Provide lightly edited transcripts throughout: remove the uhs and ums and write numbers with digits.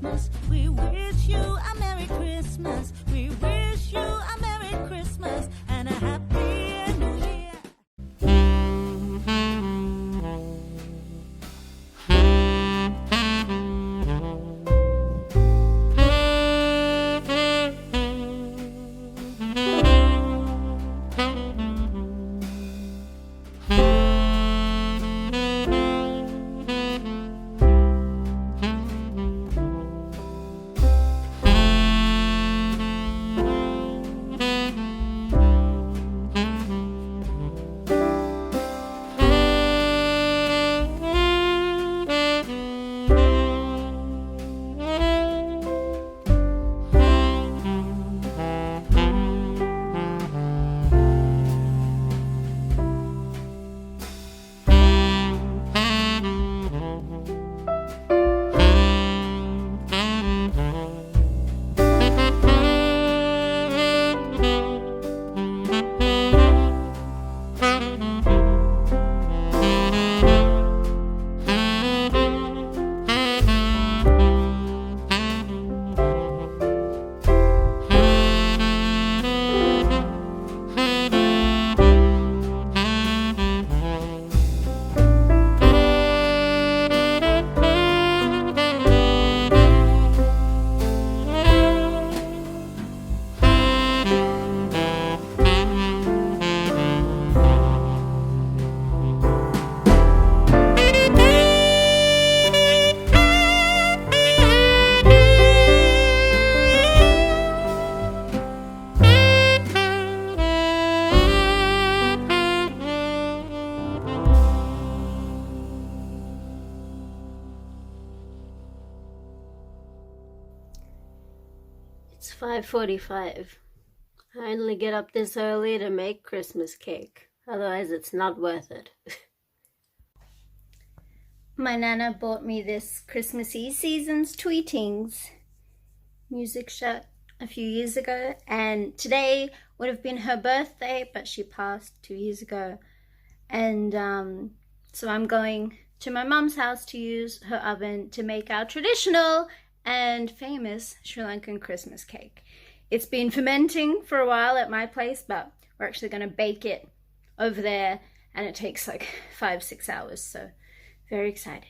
Christmas. We wish you a Merry Christmas. We wish you a Merry Christmas and a Happy New Year. It's 5:45. I only get up this early to make Christmas cake. Otherwise it's not worth it. My Nana bought me this Christmassy Seasons Tweetings music shirt a few years ago, and today would have been her birthday, but she passed 2 years ago. And so I'm going to my mum's house to use her oven to make our traditional and famous Sri Lankan Christmas cake. It's been fermenting for a while at my place, but we're actually going to bake it over there, and it takes like 5-6 hours, so very excited.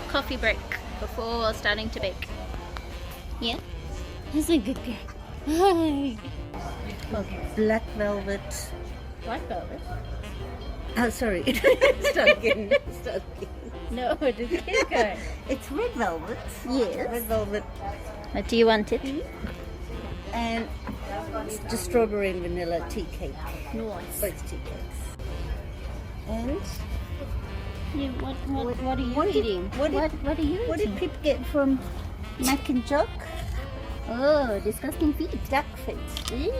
Coffee break before starting to bake. Yeah? That's a good girl. Hi. Black velvet. Black velvet? Oh, sorry. Start again. No, it didn't get go. It's red velvet. Yes. Red velvet. What do you want it? And just strawberry and vanilla tea cake. Nice. Both tea cakes. And Yeah, what are you eating? What are you what eating? did Pip get from Mac and Jock? Oh, disgusting feet. Duck feet. Ew.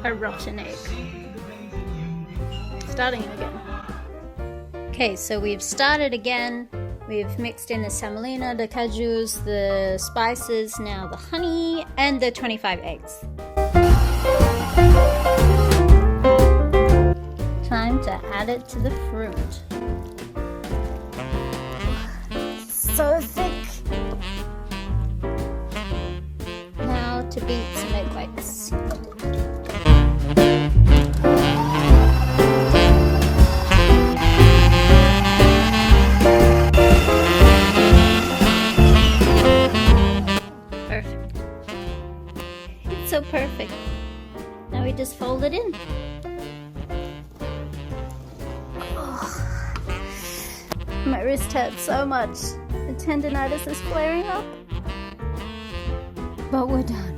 A rotten egg. Starting it again. Okay, so we've started again. We've mixed in the semolina, the cashews, the spices, now the honey, and the 25 eggs. Time to add it to the fruit. So thick. Now to beat some egg whites. My wrist hurts so much. The tendonitis is flaring up. But we're done.